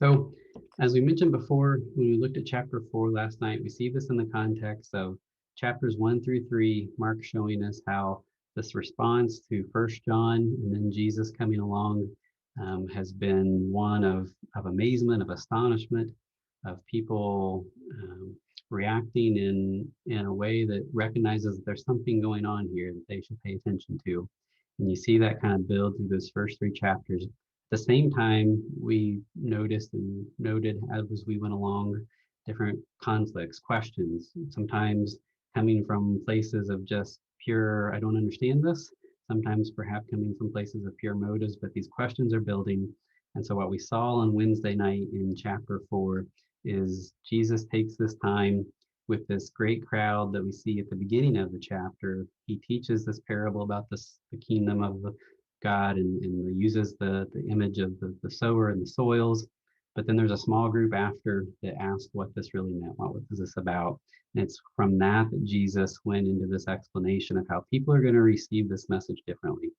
So as we mentioned before, when we looked at chapter 4 last night, we see this in the context of chapters 1 through 3, Mark showing us how this response to First John and then Jesus coming along has been one of amazement, of astonishment, of people reacting in a way that recognizes that there's something going on here that they should pay attention to. And you see that kind of build through those first 3 chapters. At the same time, we noticed and noted as we went along different conflicts, questions, sometimes coming from places of just pure, I don't understand this, sometimes perhaps coming from places of pure motives, but these questions are building. And so what we saw on Wednesday night in chapter 4 is Jesus takes this time with this great crowd that we see at the beginning of the chapter. He teaches this parable about the kingdom of God and uses the image of the sower and the soils. But then there's a small group after that asked what this really meant. What was this about? And it's from that Jesus went into this explanation of how people are going to receive this message differently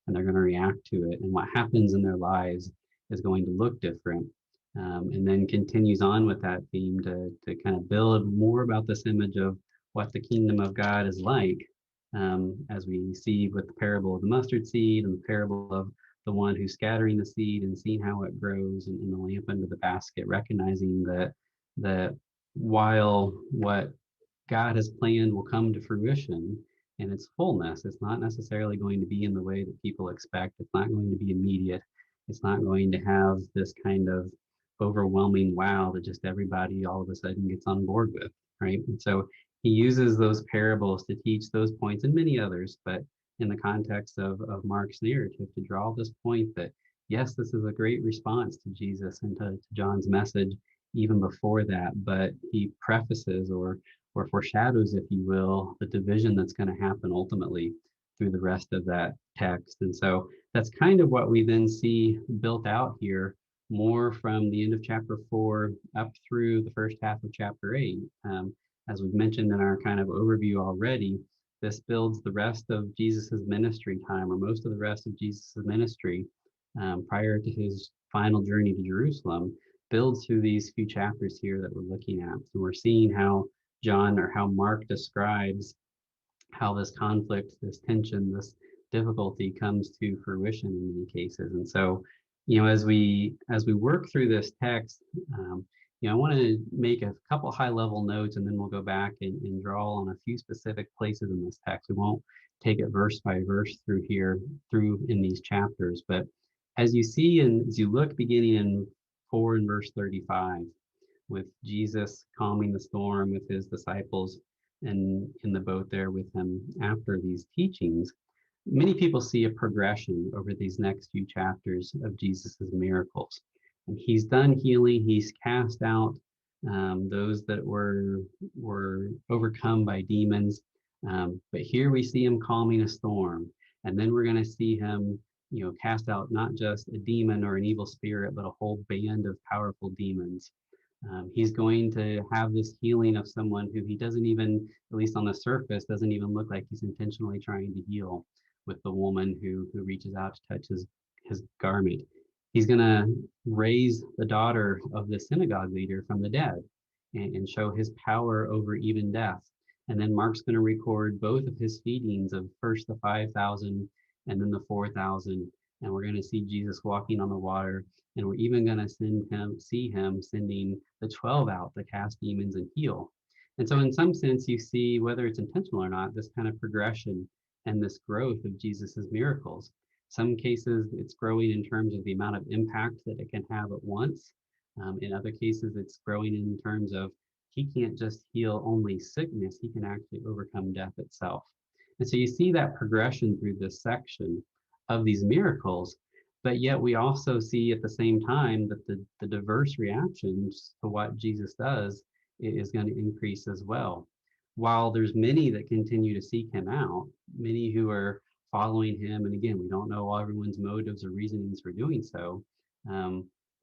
and they're going to react to it. And what happens in their lives is going to look different. And then continues on with that theme to kind of build more about this image of what the kingdom of God is like, as we see with the parable of the mustard seed and the parable of the one who's scattering the seed and seeing how it grows and the lamp under the basket, recognizing that while what God has planned will come to fruition in its fullness, it's not necessarily going to be in the way that people expect. It's not going to be immediate. It's not going to have this kind of overwhelming wow that just everybody all of a sudden gets on board with, right? And so he uses those parables to teach those points and many others, but in the context of Mark's narrative to draw this point that, yes, this is a great response to Jesus and to John's message even before that, but he prefaces or foreshadows, if you will, the division that's going to happen ultimately through the rest of that text. And so that's kind of what we then see built out here more from the end of chapter 4 up through the first half of chapter 8. As we've mentioned in our kind of overview already, this builds the rest of Jesus's ministry time, or most of the rest of Jesus's ministry prior to his final journey to Jerusalem, builds through these few chapters here that we're looking at. So we're seeing how John or how Mark describes how this conflict, this tension, this difficulty comes to fruition in many cases. And so, as we work through this text, I want to make a couple high level notes and then we'll go back and draw on a few specific places in this text. We won't take it verse by verse through in these chapters, but as you see and as you look beginning in 4 and verse 35, with Jesus calming the storm with his disciples and in the boat there with him after these teachings, many people see a progression over these next few chapters of Jesus's miracles. And he's done healing. He's cast out those that were overcome by demons. But here we see him calming a storm. And then we're going to see him, cast out not just a demon or an evil spirit, but a whole band of powerful demons. He's going to have this healing of someone who he doesn't even, at least on the surface, doesn't even look like he's intentionally trying to heal, with the woman who reaches out to touch his garment. He's going to raise the daughter of the synagogue leader from the dead and show his power over even death. And then Mark's going to record both of his feedings of first the 5,000 and then the 4,000. And we're going to see Jesus walking on the water. And we're even going to see him sending the 12 out to cast demons and heal. And so in some sense, you see, whether it's intentional or not, this kind of progression and this growth of Jesus's miracles. Some cases, it's growing in terms of the amount of impact that it can have at once. In other cases, it's growing in terms of he can't just heal only sickness, he can actually overcome death itself. And so you see that progression through this section of these miracles, but yet we also see at the same time that the diverse reactions to what Jesus does is going to increase as well. While there's many that continue to seek him out, many who are following him, and again, we don't know everyone's motives or reasonings for doing so,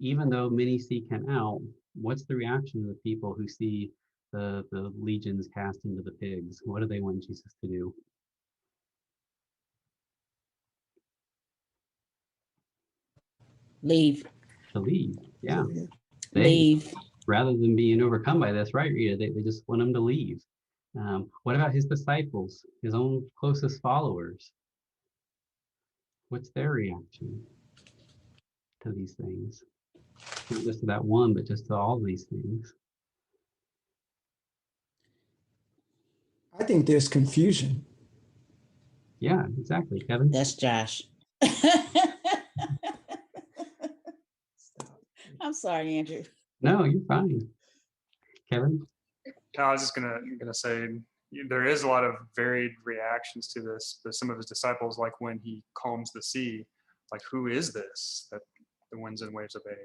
even though many seek him out, what's the reaction of the people who see the legions cast into the pigs? What do they want Jesus to do? Leave. To leave, yeah. leave. Rather than being overcome by this, right, Rita? They just want him to leave. What about his disciples, his own closest followers? What's their reaction to these things? Not just to that one, but just to all these things. I think there's confusion. Yeah, exactly, Kevin. That's Josh. I'm sorry, Andrew. No, you're fine. Kevin? No, I was just gonna say there is a lot of varied reactions to this. But some of his disciples, like when he calms the sea, like, who is this that the winds and waves obey?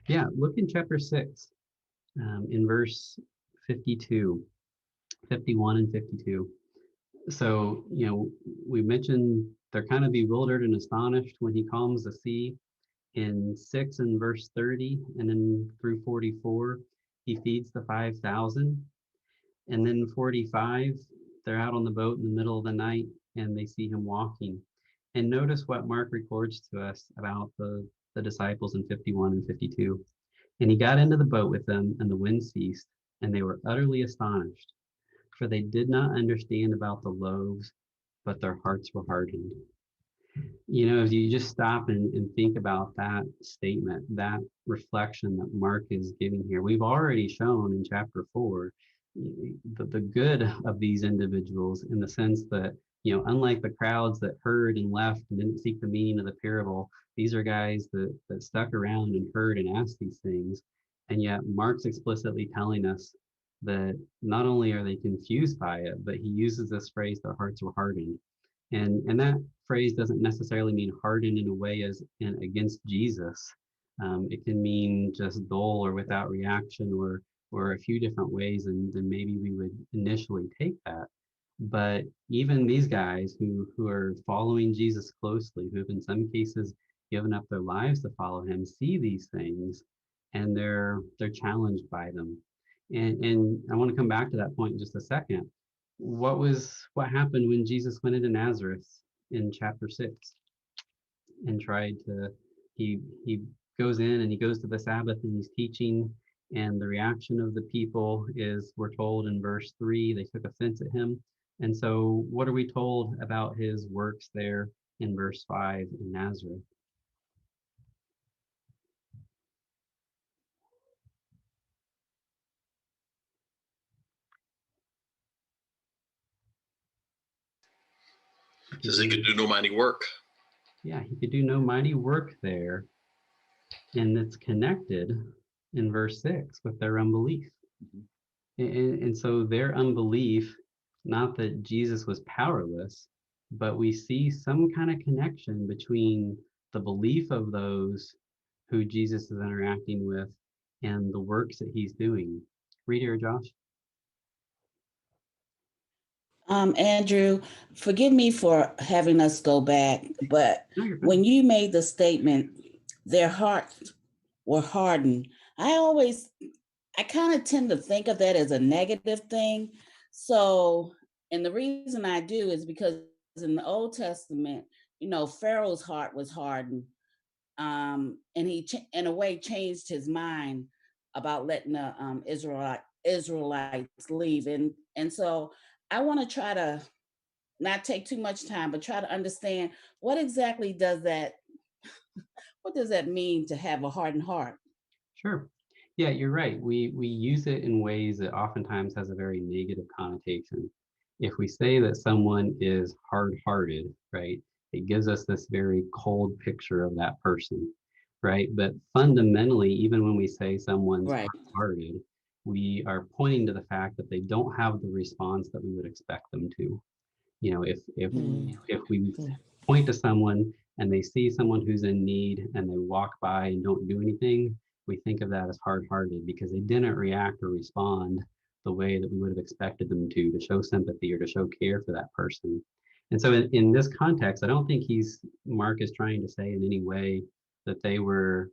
Yeah, look in chapter 6, in verse 52, 51 and 52. So, we mentioned they're kind of bewildered and astonished when he calms the sea. In 6 and verse 30, and then through 44, he feeds the 5,000. And then 45, they're out on the boat in the middle of the night and they see him walking. And notice what Mark records to us about the disciples in 51 and 52. And he got into the boat with them, and the wind ceased, and they were utterly astonished, for they did not understand about the loaves, but their hearts were hardened. If you just stop and think about that statement, that reflection that Mark is giving here, we've already shown in chapter 4 the good of these individuals, in the sense that, unlike the crowds that heard and left and didn't seek the meaning of the parable, these are guys that stuck around and heard and asked these things. And yet Mark's explicitly telling us that not only are they confused by it, but he uses this phrase, their hearts were hardened. And that phrase doesn't necessarily mean hardened in a way as in against Jesus. It can mean just dull or without reaction, or a few different ways than maybe we would initially take that. But even these guys who are following Jesus closely, who have in some cases given up their lives to follow him, see these things, and they're challenged by them. And I want to come back to that point in just a second. What happened when Jesus went into Nazareth in chapter 6 and he goes in and he goes to the Sabbath and he's teaching, and the reaction of the people is, we're told in verse 3, they took offense at him. And so what are we told about his works there in verse 5 in Nazareth? Says he could do no mighty work. Yeah, he could do no mighty work there. And it's connected in verse 6 with their unbelief. And so their unbelief, not that Jesus was powerless, but we see some kind of connection between the belief of those who Jesus is interacting with and the works that he's doing. Rita or Josh? Andrew, forgive me for having us go back, but when you made the statement, their hearts were hardened, I kind of tend to think of that as a negative thing. So, and the reason I do is because in the Old Testament, Pharaoh's heart was hardened, and he, in a way, changed his mind about letting the Israelites leave. And so I want to try to not take too much time, but try to understand what exactly what does that mean to have a hardened heart? Sure. Yeah, you're right. We use it in ways that oftentimes has a very negative connotation. If we say that someone is hard-hearted, right, it gives us this very cold picture of that person, right? But fundamentally, even when we say someone's hard-hearted, we are pointing to the fact that they don't have the response that we would expect them to. If we point to someone and they see someone who's in need and they walk by and don't do anything, we think of that as hard-hearted because they didn't react or respond the way that we would have expected them to show sympathy or to show care for that person. And so in this context, I don't think Mark is trying to say in any way that they were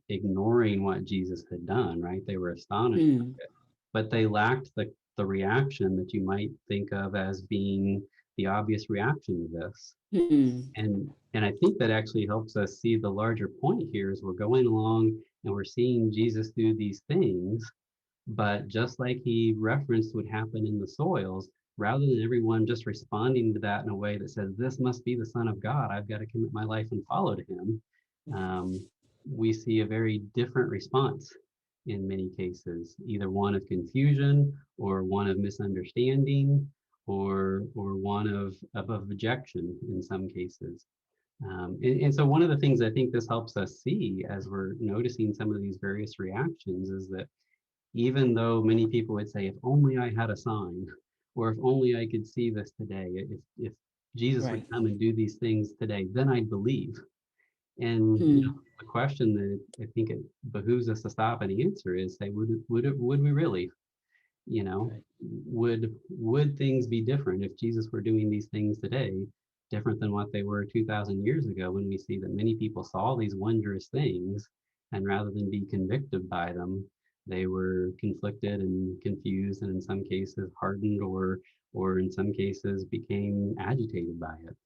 ignoring what Jesus had done, right? They were astonished by it, but they lacked the reaction that you might think of as being the obvious reaction to this. And I think that actually helps us see the larger point here as we're going along and we're seeing Jesus do these things. But just like he referenced would happen in the soils, rather than everyone just responding to that in a way that says, this must be the Son of God, I've got to commit my life and follow to him, we see a very different response in many cases, either one of confusion or one of misunderstanding or one of objection in some cases. And so one of the things I think this helps us see as we're noticing some of these various reactions is that even though many people would say, if only I had a sign, or if only I could see this today, if Jesus would Right. come and do these things today, then I'd believe. And you know, the question that I think it behooves us to stop and answer is, say, would we really? You know, Right. would things be different if Jesus were doing these things today, different than what they were 2,000 years ago, when we see that many people saw these wondrous things, and rather than be convicted by them, they were conflicted and confused, and in some cases hardened, or in some cases became agitated by it.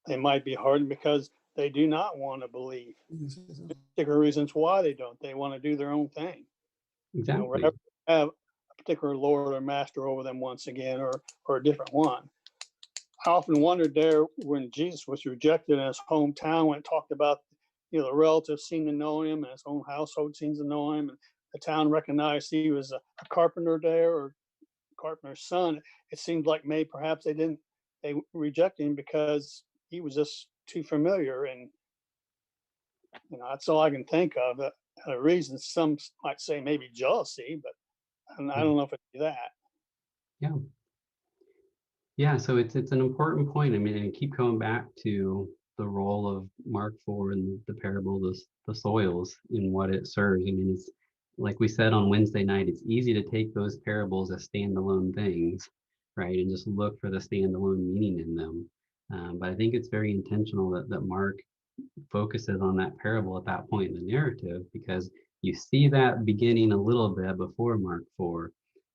They might be hardened because they do not want to believe. Particular reasons why they don't. They want to do their own thing. Exactly. You know, have a particular Lord or master over them once again, or a different one. I often wondered there when Jesus was rejected in his hometown, when it talked about, you know, the relatives seemed to know him and his own household seems to know him, and the town recognized he was a carpenter there, or carpenter's son. It seemed like maybe perhaps they rejected him because he was just too familiar, and you know, that's all I can think of. A reason, some might say maybe jealousy, but I don't know if it's that. Yeah. Yeah, so it's an important point. I mean, and keep coming back to the role of Mark 4 and the parable, the soils, in what it serves. I mean, it's like we said on Wednesday night, it's easy to take those parables as standalone things, right? And just look for the standalone meaning in them. But I think it's very intentional that Mark focuses on that parable at that point in the narrative, because you see that beginning a little bit before Mark 4.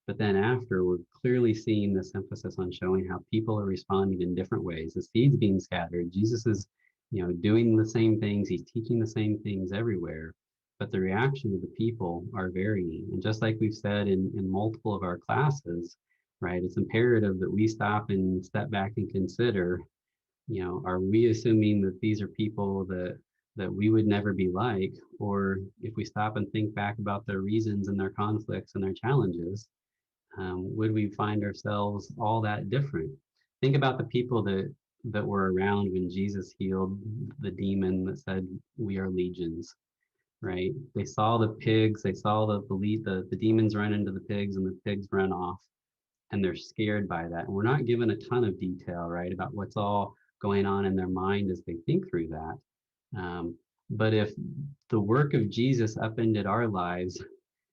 But then after, we're clearly seeing this emphasis on showing how people are responding in different ways. The seeds being scattered, Jesus is, you know, doing the same things, he's teaching the same things everywhere, but the reaction of the people are varying. And just like we've said in multiple of our classes, right, it's imperative that we stop and step back and consider, you know, are we assuming that these are people that we would never be like? Or if we stop and think back about their reasons and their conflicts and their challenges, would we find ourselves all that different? Think about the people that were around when Jesus healed the demon that said, "We are legions," right? They saw the pigs, they saw the demons run into the pigs, and the pigs run off, and they're scared by that. And we're not given a ton of detail, right, about what's all going on in their mind as they think through that. But if the work of Jesus upended our lives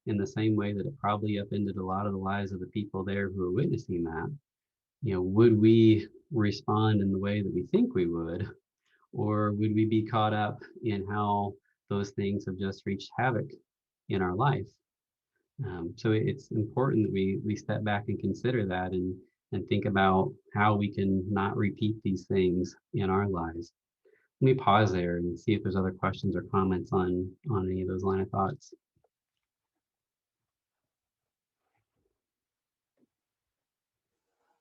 in the same way that it probably upended a lot of the lives of the people there who were witnessing that, you know, would we respond in the way that we think we would, or would we be caught up in how those things have just wreaked havoc in our life? So it's important that we step back and consider that, and think about how we can not repeat these things in our lives. Let me pause there and see if there's other questions or comments on any of those line of thoughts.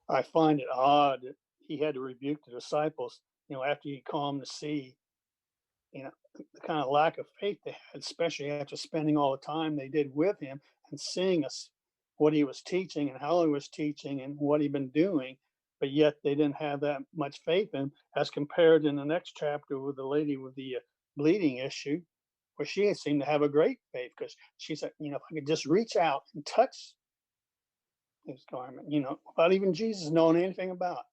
I find it odd that he had to rebuke the disciples, you know, after he calmed the sea. You know, the kind of lack of faith they had, especially after spending all the time they did with him and seeing us what he was teaching and how he was teaching and what he'd been doing, but yet they didn't have that much faith in him, as compared in the next chapter with the lady with the bleeding issue, where she seemed to have a great faith, because she said, you know, if I could just reach out and touch his garment, you know, without even Jesus knowing anything about it.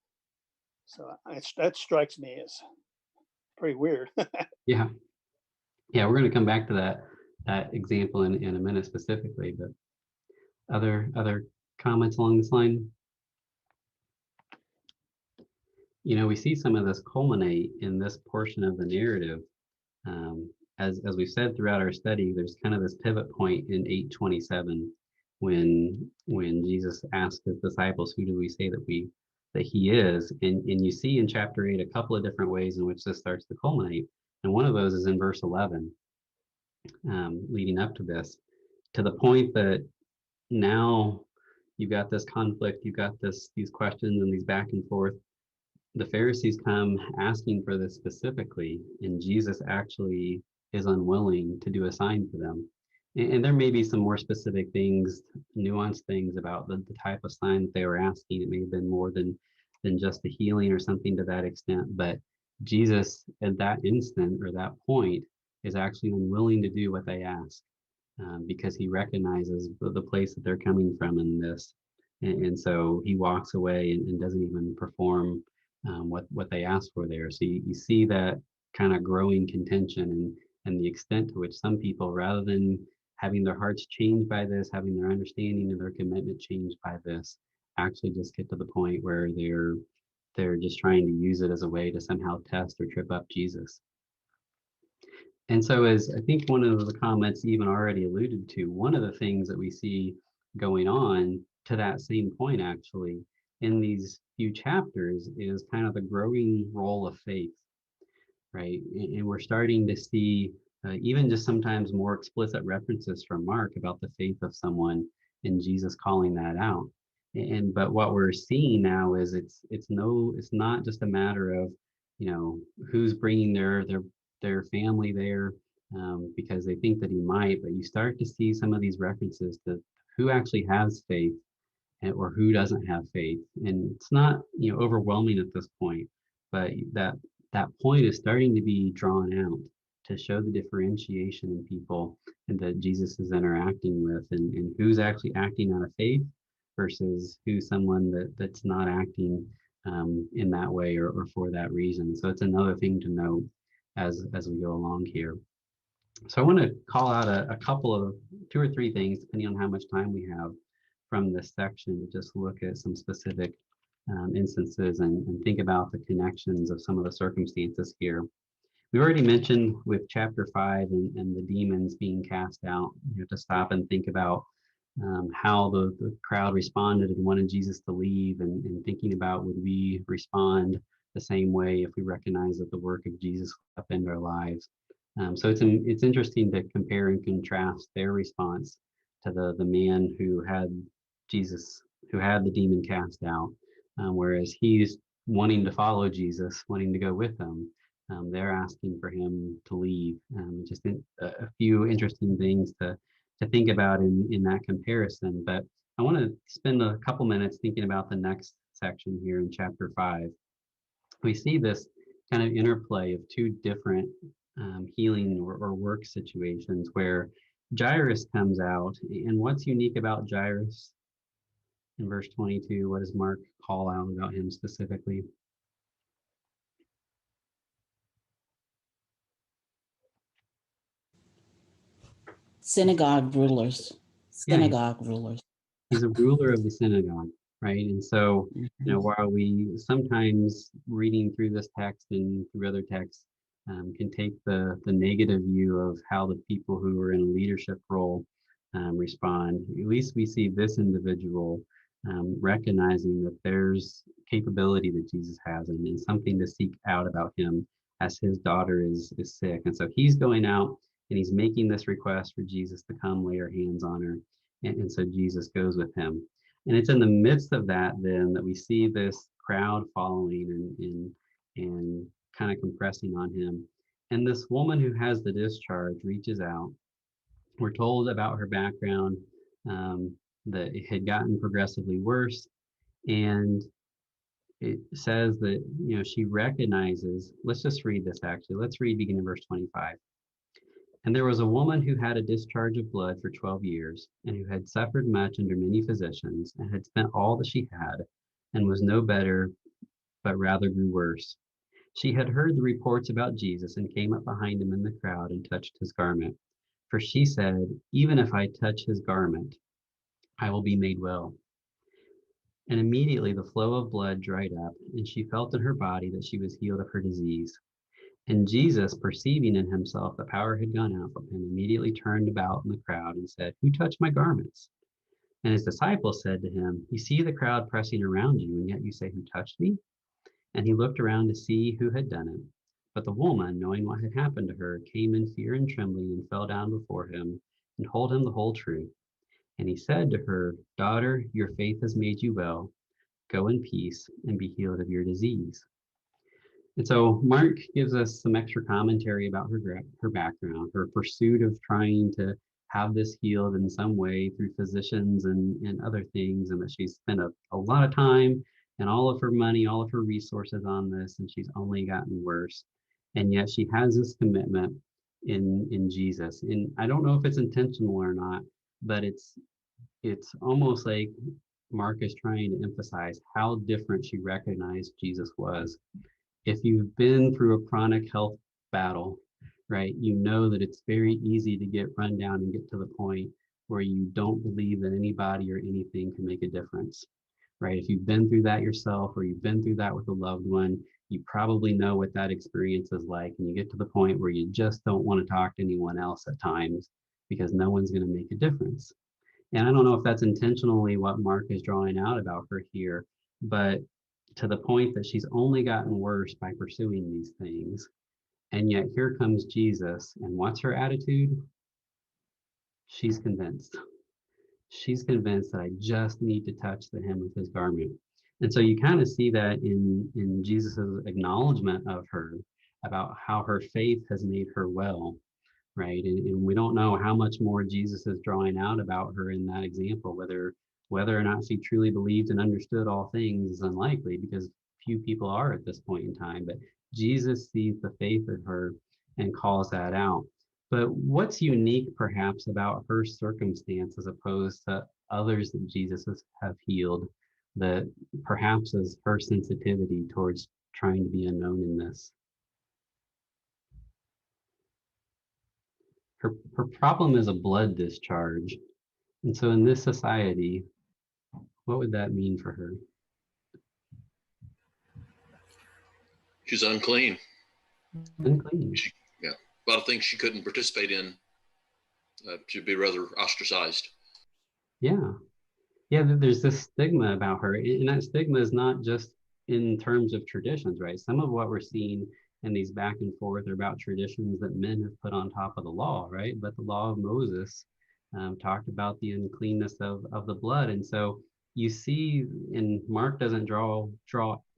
So that strikes me as pretty weird. Yeah, we're going to come back to that example in a minute specifically, but other comments along this line? You know, we see some of this culminate in this portion of the narrative. As we've said throughout our study, there's kind of this pivot point in 8:27 when Jesus asked his disciples, "Who do we say that he is?" And you see in chapter 8 a couple of different ways in which this starts to culminate. And one of those is in verse 11. leading up to this, to the point that now you've got this conflict, you've got these questions and these back and forth. The Pharisees come asking for this specifically, and Jesus actually is unwilling to do a sign for them. And there may be some more specific things, nuanced things about the type of sign that they were asking. It may have been more than just the healing or something to that extent. But Jesus, at that instant or that point, is actually unwilling to do what they ask, because he recognizes the place that they're coming from in this. And so he walks away and doesn't even perform what they asked for there. So you see that kind of growing contention and the extent to which some people, rather than having their hearts changed by this, having their understanding and their commitment changed by this, actually just get to the point where they're just trying to use it as a way to somehow test or trip up Jesus. And so, as I think one of the comments even already alluded to, one of the things that we see going on to that same point actually in these few chapters is kind of the growing role of faith, right? And we're starting to see even just sometimes more explicit references from Mark about the faith of someone and Jesus calling that out. But what we're seeing now is it's not just a matter of, who's bringing their family there because they think that he might, but you start to see some of these references to who actually has faith or who doesn't have faith. And it's not, overwhelming at this point, but that point is starting to be drawn out to show the differentiation in people and that Jesus is interacting with, and who's actually acting out of faith versus who's someone that's not acting in that way or for that reason. So it's another thing to note as we go along here. So I want to call out a couple of 2 or 3 things, depending on how much time we have from this section, to just look at some specific instances and think about the connections of some of the circumstances here. We've already mentioned with chapter 5 and the demons being cast out, to stop and think about how the crowd responded and wanted Jesus to leave, and thinking about, would we respond the same way if we recognize that the work of Jesus upended our lives? So it's interesting to compare and contrast their response to the man who had the demon cast out, whereas he's wanting to follow Jesus, wanting to go with him. They're asking for him to leave. Just a few interesting things to think about in that comparison. But I want to spend a couple minutes thinking about the next section here in chapter 5. We see this kind of interplay of 2 different healing or work situations where Jairus comes out. And what's unique about Jairus in verse 22? What does Mark call out about him specifically? Synagogue rulers. He's a ruler of the synagogue, right? And so, while we sometimes reading through this text and through other texts can take the negative view of how the people who are in a leadership role respond, at least we see this individual recognizing that there's capability that Jesus has and something to seek out about him as his daughter is sick. And so he's going out and he's making this request for Jesus to come lay her hands on her. And so Jesus goes with him. And it's in the midst of that then that we see this crowd following and kind of compressing on him. And this woman who has the discharge reaches out. We're told about her background, that it had gotten progressively worse. And it says that, she recognizes, let's just read this actually. Let's read beginning verse 25. And there was a woman who had a discharge of blood for 12 years, and who had suffered much under many physicians, and had spent all that she had, and was no better, but rather grew worse. She had heard the reports about Jesus, and came up behind him in the crowd and touched his garment. For she said, even if I touch his garment, I will be made well. And immediately the flow of blood dried up, and she felt in her body that she was healed of her disease. And Jesus, perceiving in himself that power had gone out from him, immediately turned about in the crowd and said, who touched my garments? And his disciples said to him, you see the crowd pressing around you, and yet you say, who touched me? And he looked around to see who had done it. But the woman, knowing what had happened to her, came in fear and trembling and fell down before him and told him the whole truth. And he said to her, "Daughter, your faith has made you well. Go in peace and be healed of your disease." And so Mark gives us some extra commentary about her background, her pursuit of trying to have this healed in some way through physicians and other things, and that she's spent a lot of time and all of her money, all of her resources on this, and she's only gotten worse. And yet she has this commitment in Jesus. And I don't know if it's intentional or not, but it's almost like Mark is trying to emphasize how different she recognized Jesus was. If you've been through a chronic health battle, right, you know that it's very easy to get run down and get to the point where you don't believe that anybody or anything can make a difference, right? If you've been through that yourself, or you've been through that with a loved one, you probably know what that experience is like. And you get to the point where you just don't want to talk to anyone else at times because no one's going to make a difference. And I don't know if that's intentionally what Mark is drawing out about her here, but to the point that she's only gotten worse by pursuing these things. And yet here comes Jesus, and what's her attitude? She's convinced. She's convinced that I just need to touch the hem of his garment. And so you kind of see that in Jesus's acknowledgement of her, about how her faith has made her well, right? And we don't know how much more Jesus is drawing out about her in that example. Whether or not she truly believed and understood all things is unlikely, because few people are at this point in time. But Jesus sees the faith in her and calls that out. But what's unique perhaps about her circumstance as opposed to others that Jesus have healed, that perhaps is her sensitivity towards trying to be unknown in this? Her problem is a blood discharge. And so in this society, what would that mean for her? She's unclean. Unclean. Yeah, a lot of things she couldn't participate in. She'd be rather ostracized. Yeah. There's this stigma about her, and that stigma is not just in terms of traditions, right? Some of what we're seeing in these back and forth are about traditions that men have put on top of the law, right? But the law of Moses talked about the uncleanness of the blood. And so you see, and Mark doesn't draw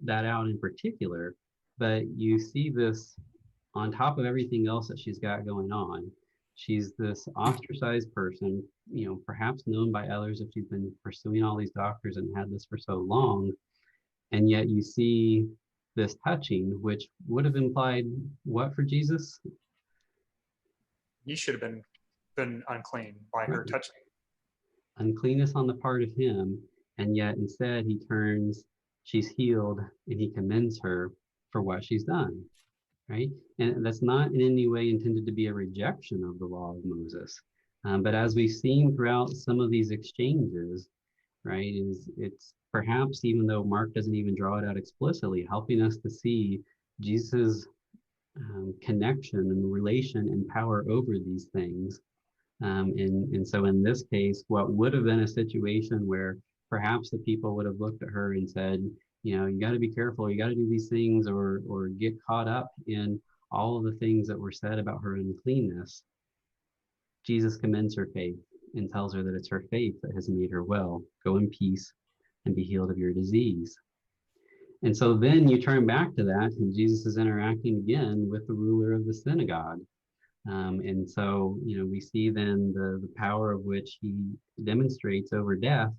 that out in particular, but you see this on top of everything else that she's got going on. She's this ostracized person, perhaps known by others if she's been pursuing all these doctors and had this for so long. And yet you see this touching, which would have implied what for Jesus? He should have been unclean by her touching. Uncleanness on the part of him, and yet instead he turns, she's healed, and he commends her for what she's done, right? And that's not in any way intended to be a rejection of the law of Moses. But as we've seen throughout some of these exchanges, right, it's perhaps, even though Mark doesn't even draw it out explicitly, helping us to see Jesus' connection and relation and power over these things. And so in this case, what would have been a situation where perhaps the people would have looked at her and said, you got to be careful, you got to do these things, or get caught up in all of the things that were said about her uncleanness. Jesus commends her faith and tells her that it's her faith that has made her well. Go in peace and be healed of your disease. And so then you turn back to that, and Jesus is interacting again with the ruler of the synagogue. And so, we see then the power of which he demonstrates over death.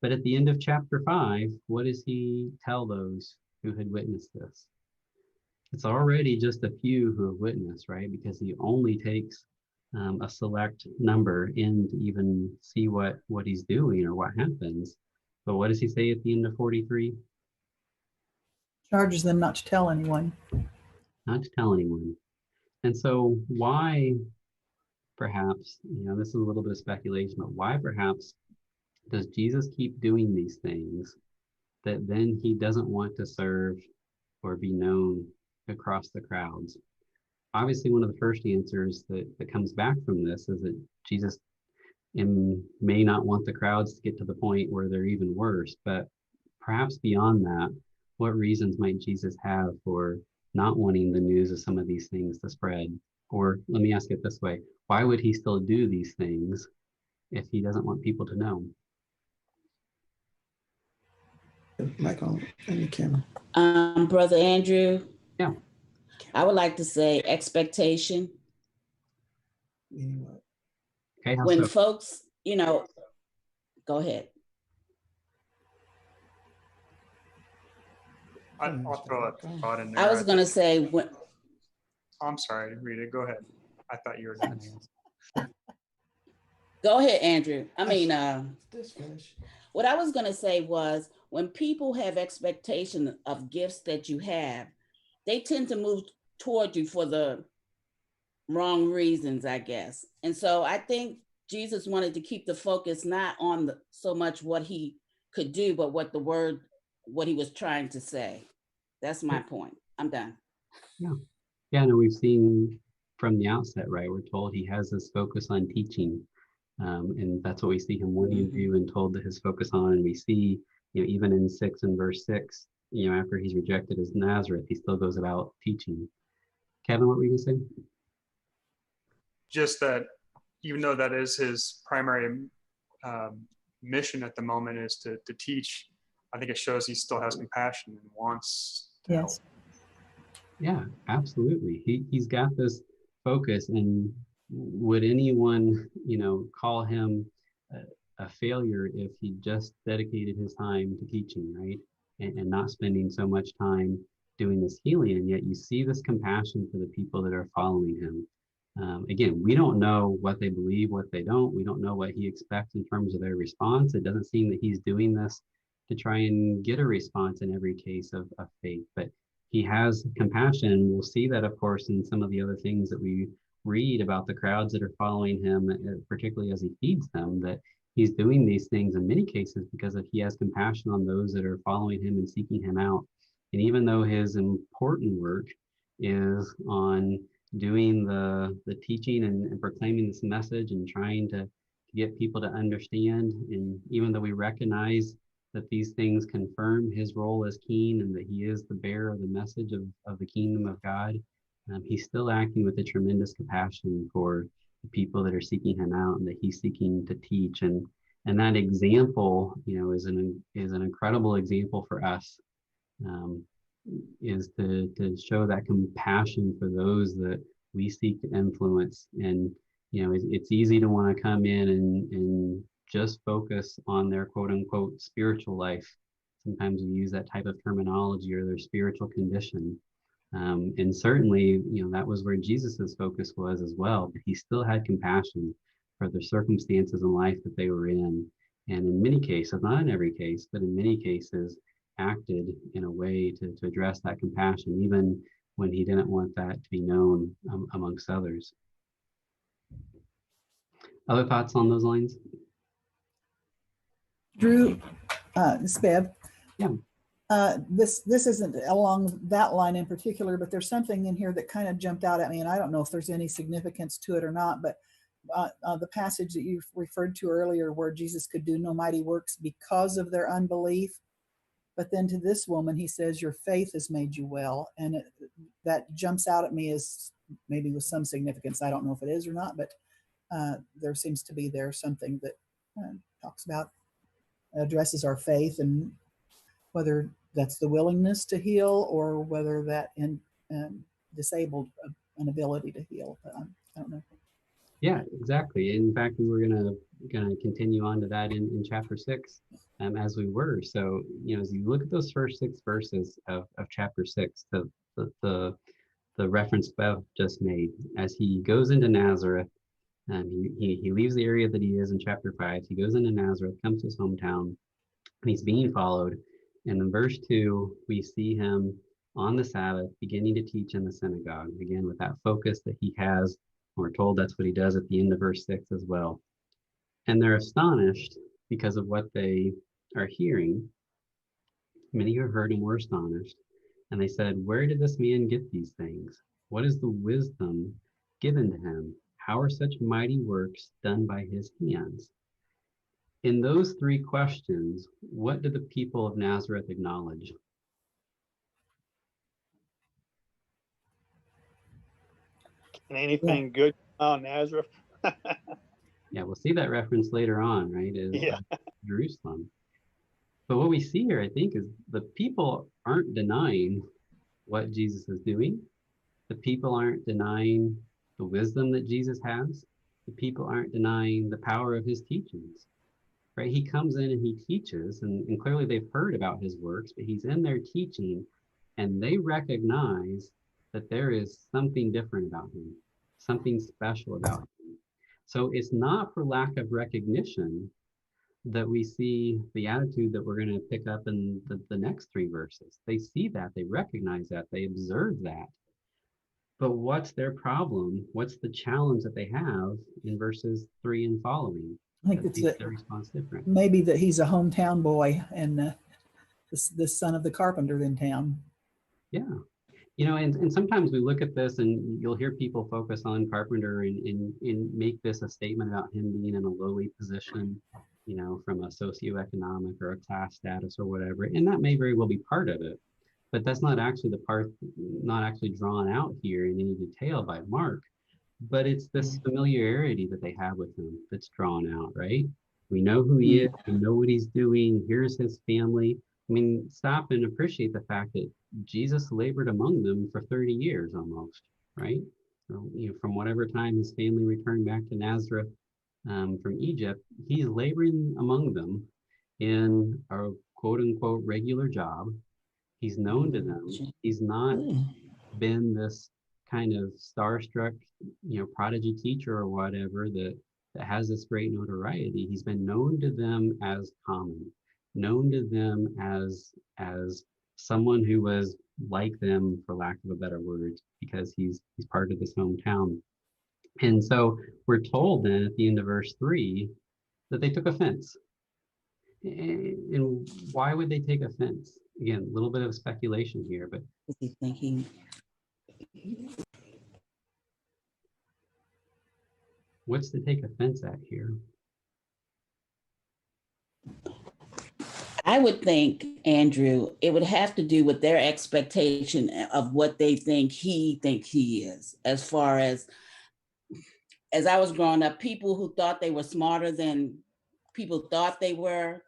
But at the end of chapter 5, what does he tell those who had witnessed this? It's already just a few who have witnessed, right? Because he only takes a select number in to even see what he's doing or what happens. But what does he say at the end of 43? Charges them not to tell anyone. Not to tell anyone. And so why, perhaps, this is a little bit of speculation, but why perhaps does Jesus keep doing these things that then he doesn't want to serve or be known across the crowds? Obviously, one of the first answers that comes back from this is that Jesus may not want the crowds to get to the point where they're even worse. But perhaps beyond that, what reasons might Jesus have for not wanting the news of some of these things to spread? Or let me ask it this way, why would he still do these things if he doesn't want people to know? Mic on and the camera. Brother Andrew? Yeah. I would like to say expectation. Meaning what? Okay, how When so? folks, go ahead. I'll throw a thought in there. I was going to say, I'm sorry, Rita, go ahead. I thought you were done. go ahead, Andrew. This finish. What I was going to say was when people have expectation of gifts that you have, they tend to move toward you for the wrong reasons, I guess. And so I think Jesus wanted to keep the focus not on so much what he could do, but what he was trying to say. That's my point. I'm done. Yeah, no, we've seen from the outset, right? We're told he has this focus on teaching. And that's what we see him wanting to do and told that his focus on. And we see, even in 6 and verse 6, after he's rejected as Nazareth, he still goes about teaching. Kevin, what were you going to say? Just that even though that is his primary mission at the moment is to teach, I think it shows he still has compassion and wants to help. Yeah, absolutely. He's got this focus, and would anyone, call him a failure if he just dedicated his time to teaching, right? And not spending so much time doing this healing, and yet you see this compassion for the people that are following him. Again, we don't know what they believe, what they don't. We don't know what he expects in terms of their response. It doesn't seem that he's doing this to try and get a response in every case of faith, but he has compassion. We'll see that, of course, in some of the other things that we read about the crowds that are following him, particularly as he feeds them, that he's doing these things in many cases because he has compassion on those that are following him and seeking him out. And even though his important work is on doing the teaching and proclaiming this message and trying to get people to understand, and even though we recognize that these things confirm his role as king and that he is the bearer of the message of the kingdom of God, he's still acting with a tremendous compassion for the people that are seeking him out and that he's seeking to teach. And that example, is an incredible example for us, is to show that compassion for those that we seek to influence. And it's easy to want to come in and just focus on their quote unquote spiritual life. Sometimes we use that type of terminology, or their spiritual condition. And certainly, that was where Jesus's focus was as well, but he still had compassion for the circumstances in life that they were in. And in many cases, not in every case, but in many cases, acted in a way to address that compassion, even when he didn't want that to be known amongst others. Other thoughts on those lines? Drew, this is Bev. Yeah. This isn't along that line in particular, but there's something in here that kind of jumped out at me, and I don't know if there's any significance to it or not, but the passage that you referred to earlier where Jesus could do no mighty works because of their unbelief. But then to this woman, he says, your faith has made you well. And that jumps out at me as maybe with some significance. I don't know if it is or not, but there seems to be there something that talks about, addresses our faith, and whether that's the willingness to heal or whether that disabled an ability to heal. I don't know. Yeah, exactly. In fact, we were gonna continue on to that in chapter 6, as we were. So, as you look at those first 6 verses of chapter 6, the reference Bev just made, as he goes into Nazareth, he leaves the area that he is in chapter 5. He goes into Nazareth, comes to his hometown, and he's being followed. And in verse 2, we see him on the Sabbath beginning to teach in the synagogue, again with that focus that he has. We're told that's what he does at the end of verse 6 as well. And they're astonished because of what they are hearing. Many who heard him were astonished. And they said, where did this man get these things? What is the wisdom given to him? How are such mighty works done by his hands? In those 3 questions, what did the people of Nazareth acknowledge? And anything good out of Nazareth. Yeah, we'll see that reference later on, right? Is Yeah. Jerusalem. But what we see here, I think, is the people aren't denying what Jesus is doing. The people aren't denying the wisdom that Jesus has. The people aren't denying the power of his teachings, right? He comes in and he teaches, and clearly they've heard about his works, but he's in there teaching, and they recognize that there is something different about him, something special about him. So it's not for lack of recognition that we see the attitude that we're going to pick up in the next 3 verses. They see that, they recognize that, they observe that. But what's their problem? What's the challenge that they have in verses 3 and following? I think That it's makes their response different. maybe that he's a hometown boy and the son of the carpenter in town. Yeah. You know, and sometimes we look at this and you'll hear people focus on Carpenter and make this a statement about him being in a lowly position, you know, from a socioeconomic or a class status or whatever. And that may very well be part of it, but that's not actually the part, not actually drawn out here in any detail by Mark. But it's this familiarity that they have with him that's drawn out, right? We know who he is, we know what he's doing, here's his family. I mean, stop and appreciate the fact that Jesus labored among them for 30 years almost, right? So, you know, from whatever time his family returned back to Nazareth from Egypt, he's laboring among them in a quote unquote regular job. He's known to them. He's not been this kind of starstruck, you know, prodigy teacher or whatever that has this great notoriety. He's been known to them as common, known to them as someone who was like them, for lack of a better word, because he's part of this hometown. And so we're told then at the end of verse 3 that they took offense. And why would they take offense? Again, a little bit of speculation here, but Is he thinking? what's to take offense at here? I would think, Andrew, it would have to do with their expectation of what they think he is. As far as I was growing up, people who thought they were smarter than people thought they were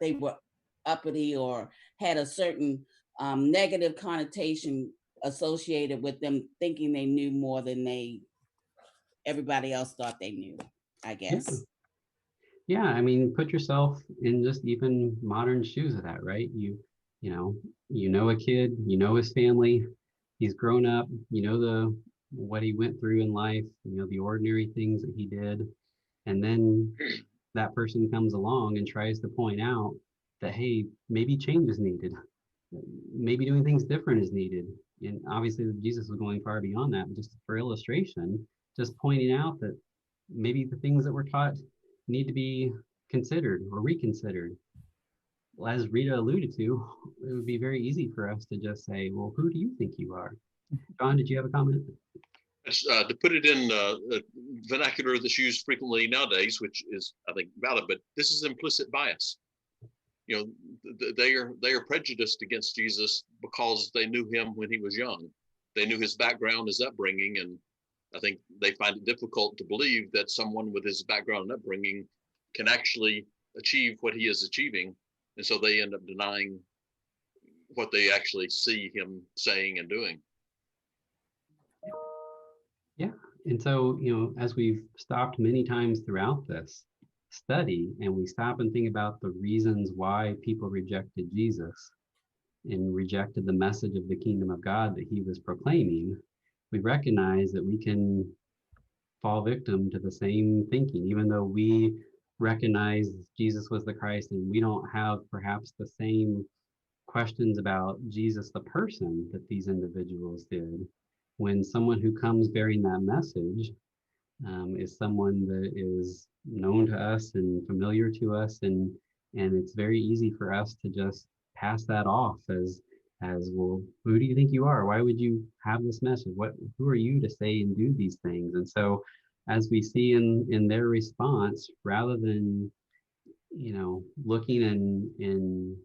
uppity or had a certain negative connotation associated with them, thinking they knew more than everybody else thought they knew, I guess. Yeah, I mean, put yourself in just even modern shoes of that, right? You know a kid, you know his family, he's grown up, you know what he went through in life, you know, the ordinary things that he did. And then that person comes along and tries to point out that, hey, maybe change is needed. Maybe doing things different is needed. And obviously Jesus was going far beyond that, but just for illustration, just pointing out that maybe the things that we're taught need to be considered or reconsidered. Well, as Rita alluded to, it would be very easy for us to just say, well, who do you think you are? John, did you have a comment? To put it in vernacular that's used frequently nowadays, which is, I think, valid, but this is implicit bias. You know, they are prejudiced against Jesus because they knew him when he was young. They knew his background, his upbringing, and I think they find it difficult to believe that someone with his background and upbringing can actually achieve what he is achieving. And so they end up denying what they actually see him saying and doing. Yeah. And so, you know, as we've stopped many times throughout this study and we stop and think about the reasons why people rejected Jesus and rejected the message of the kingdom of God that he was proclaiming, we recognize that we can fall victim to the same thinking, even though we recognize Jesus was the Christ and we don't have perhaps the same questions about Jesus the person that these individuals did. When someone who comes bearing that message is someone that is known to us and familiar to us, and it's very easy for us to just pass that off as well, who do you think you are? Why would you have this message? Who are you to say and do these things? And so as we see in their response, rather than, you know, looking and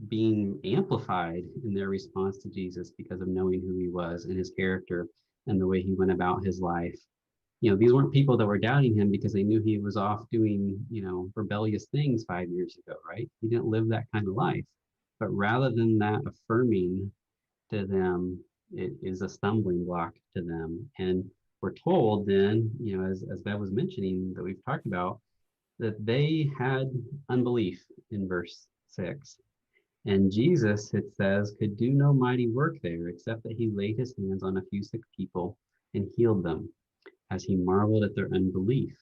being amplified in their response to Jesus because of knowing who he was and his character and the way he went about his life, these weren't people that were doubting him because they knew he was off doing, rebellious things 5 years ago, right? He didn't live that kind of life. But rather than that affirming to them, it is a stumbling block to them. And we're told then, as Bev was mentioning, that we've talked about, that they had unbelief in verse 6. And Jesus, it says, could do no mighty work there, except that he laid his hands on a few sick people and healed them, as he marveled at their unbelief.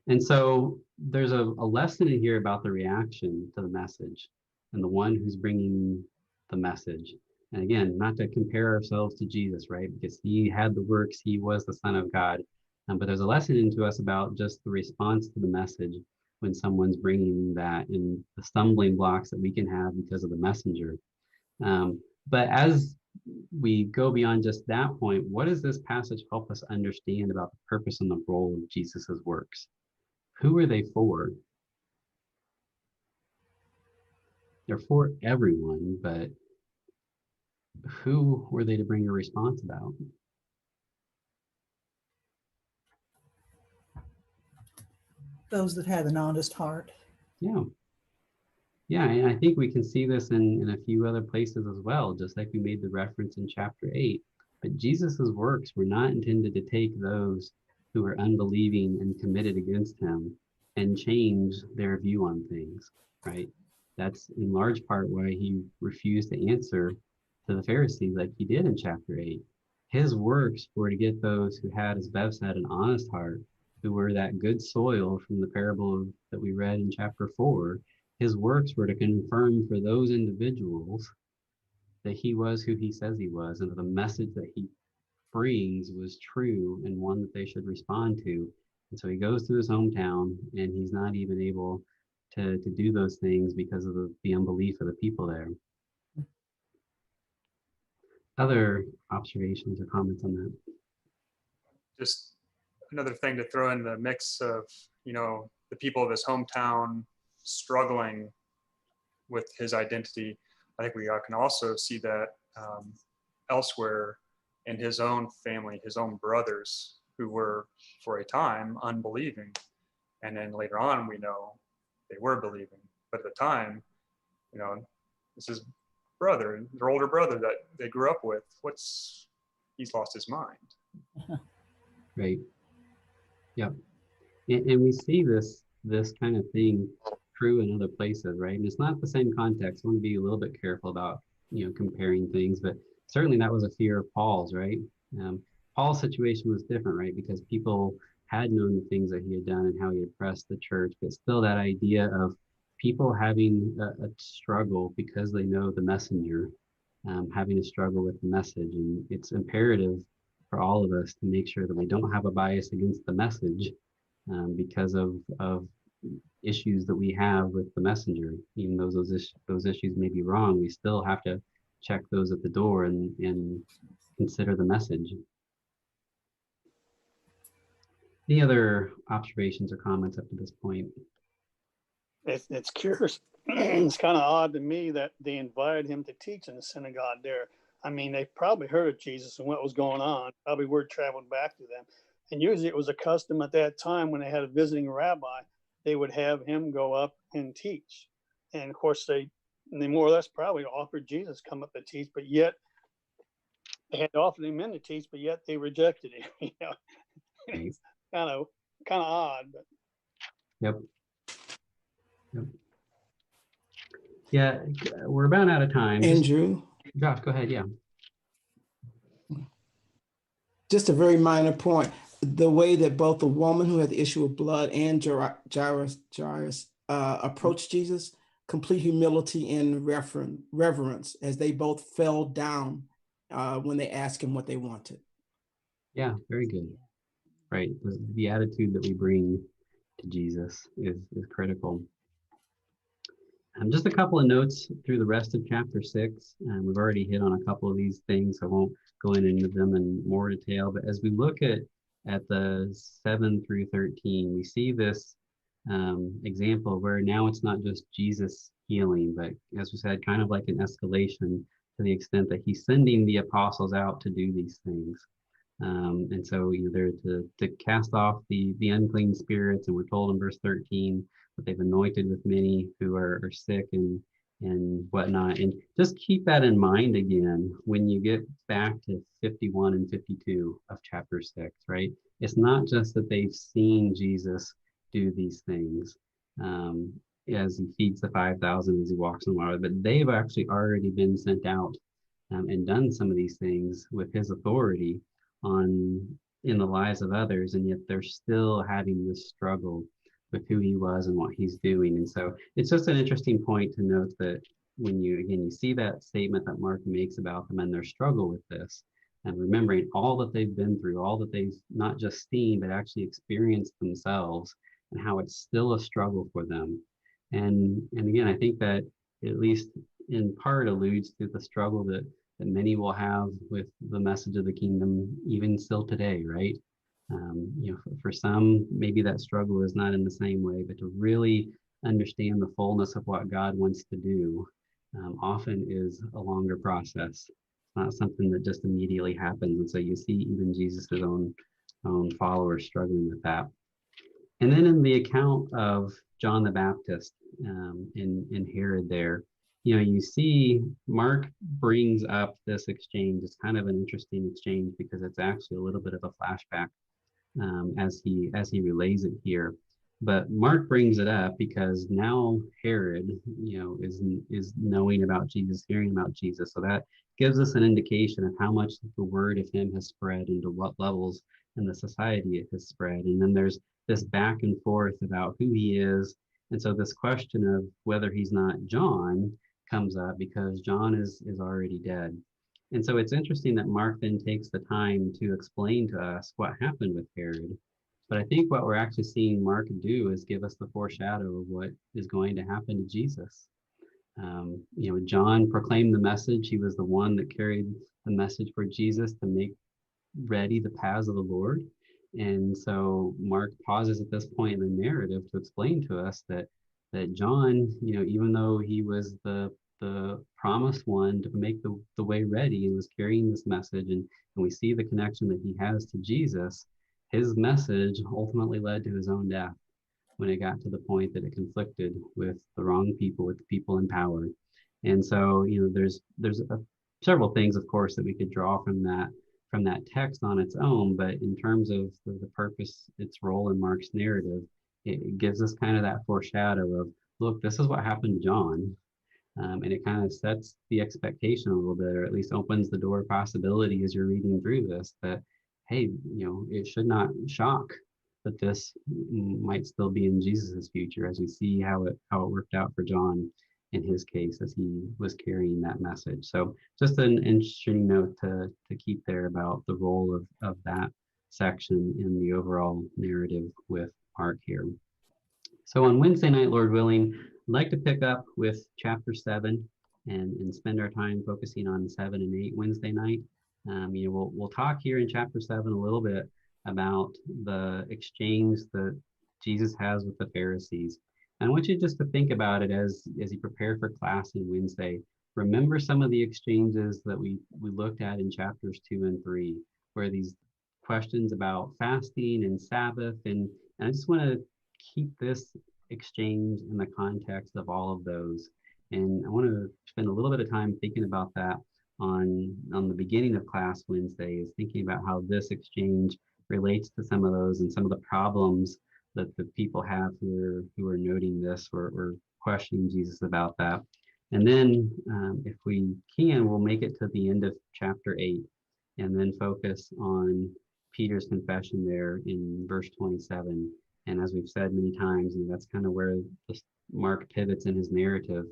And so there's a lesson in here about the reaction to the message and the one who's bringing the message. And again, not to compare ourselves to Jesus, right? Because he had the works, he was the Son of God. But there's a lesson into us about just the response to the message when someone's bringing that, and the stumbling blocks that we can have because of the messenger. But as we go beyond just that point, what does this passage help us understand about the purpose and the role of Jesus's works? Who are they for? They're for everyone, but who were they to bring a response about? Those that had an honest heart. Yeah. Yeah, and I think we can see this in a few other places as well, just like we made the reference in chapter 8. But Jesus's works were not intended to take those who were unbelieving and committed against him and change their view on things, right? That's in large part why he refused to answer to the Pharisees like he did in chapter 8. His works were to get those who had, as Bev said, an honest heart, who were that good soil from the parable that we read in chapter 4. His works were to confirm for those individuals that he was who he says he was, and that the message that he brings was true and one that they should respond to. And so he goes to his hometown, and he's not even able to do those things because of the unbelief of the people there. Other observations or comments on that? Just another thing to throw in the mix of, the people of his hometown struggling with his identity. I think we can also see that elsewhere in his own family, his own brothers, who were for a time unbelieving. And then later on, we know they were believing. But at the time, this is brother, their older brother that they grew up with. He's lost his mind. Right. Yep. And we see this kind of thing true in other places, right? And it's not the same context. I want to be a little bit careful about, comparing things, but certainly that was a fear of Paul's, right? Paul's situation was different, right? Because people had known the things that he had done and how he oppressed the church, but still that idea of people having a struggle because they know the messenger, having a struggle with the message. And it's imperative for all of us to make sure that we don't have a bias against the message because of issues that we have with the messenger. Even though those issues may be wrong, we still have to check those at the door and consider the message. Any other observations or comments up to this point? It's curious. It's kind of odd to me that they invited him to teach in the synagogue there. I mean, they probably heard of Jesus and what was going on. Probably word traveled back to them. And usually it was a custom at that time when they had a visiting rabbi, they would have him go up and teach. And of course, they more or less probably offered Jesus come up to teach, but yet they had offered him in to teach, but yet they rejected him. It's kind of odd. But. Yep. Yeah, we're about out of time. Andrew? Josh, go ahead, yeah. Just a very minor point. The way that both the woman who had the issue of blood and Jairus approached Jesus, complete humility and reverence, as they both fell down when they asked him what they wanted. Yeah, very good. Right, the attitude that we bring to Jesus is critical. Just a couple of notes through the rest of chapter 6. And we've already hit on a couple of these things, so I won't go into them in more detail. But as we look at the 7 through 13, we see this example where now it's not just Jesus healing, but as we said, kind of like an escalation to the extent that he's sending the apostles out to do these things. And so they're to cast off the unclean spirits, and we're told in verse 13 that they've anointed with many who are sick and whatnot. And just keep that in mind again when you get back to 51 and 52 of chapter 6, right? It's not just that they've seen Jesus do these things as he feeds the 5,000, as he walks on water, but they've actually already been sent out and done some of these things with his authority in the lives of others, and yet they're still having this struggle with who he was and what he's doing. And so it's just an interesting point to note that when you see that statement that Mark makes about them and their struggle with this, and remembering all that they've been through, all that they've not just seen, but actually experienced themselves, and how it's still a struggle for them. And again, I think that at least in part alludes to the struggle that many will have with the message of the kingdom, even still today, right? For some, maybe that struggle is not in the same way, but to really understand the fullness of what God wants to do often is a longer process. It's not something that just immediately happens. And so you see even Jesus' own followers struggling with that. And then in the account of John the Baptist in Herod there, you see Mark brings up this exchange. It's kind of an interesting exchange because it's actually a little bit of a flashback as he relays it here. But Mark brings it up because now Herod, is knowing about Jesus, hearing about Jesus. So that gives us an indication of how much the word of him has spread and to what levels in the society it has spread. And then there's this back and forth about who he is. And so this question of whether he's not John comes up because John is already dead. And so it's interesting that Mark then takes the time to explain to us what happened with Herod. But I think what we're actually seeing Mark do is give us the foreshadow of what is going to happen to Jesus. John proclaimed the message. He was the one that carried the message for Jesus to make ready the paths of the Lord. And so Mark pauses at this point in the narrative to explain to us that John, even though he was the promised one to make the way ready and was carrying this message, and we see the connection that he has to Jesus, his message ultimately led to his own death when it got to the point that it conflicted with the wrong people, with the people in power. And so, there's several things, of course, that we could draw from that text on its own, but in terms of the purpose, its role in Mark's narrative, it gives us kind of that foreshadow of, look, this is what happened to John. And it kind of sets the expectation a little bit, or at least opens the door of possibility as you're reading through this, that, hey, it should not shock that this might still be in Jesus's future, as we see how it worked out for John in his case as he was carrying that message. So just an interesting note to keep there about the role of that section in the overall narrative with Mark here. So on Wednesday night, Lord willing, I'd like to pick up with chapter 7 and spend our time focusing on 7 and 8 Wednesday night. We'll talk here in chapter 7 a little bit about the exchange that Jesus has with the Pharisees. And I want you just to think about it as you prepare for class on Wednesday. Remember some of the exchanges that we looked at in chapters 2 and 3, where these questions about fasting and Sabbath, and I just want to keep this exchange in the context of all of those. And I want to spend a little bit of time thinking about that on the beginning of class Wednesday, is thinking about how this exchange relates to some of those and some of the problems that the people have who are noting this or questioning Jesus about that. And then if we can, we'll make it to the end of chapter 8 and then focus on Peter's confession there in verse 27. And as we've said many times, that's kind of where Mark pivots in his narrative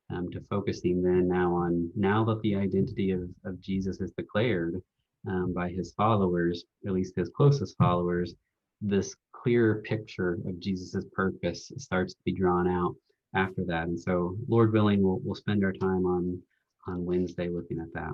to focusing then now that the identity of Jesus is declared by his followers, at least his closest followers, this clear picture of Jesus's purpose starts to be drawn out after that. And so, Lord willing, we'll spend our time on Wednesday looking at that.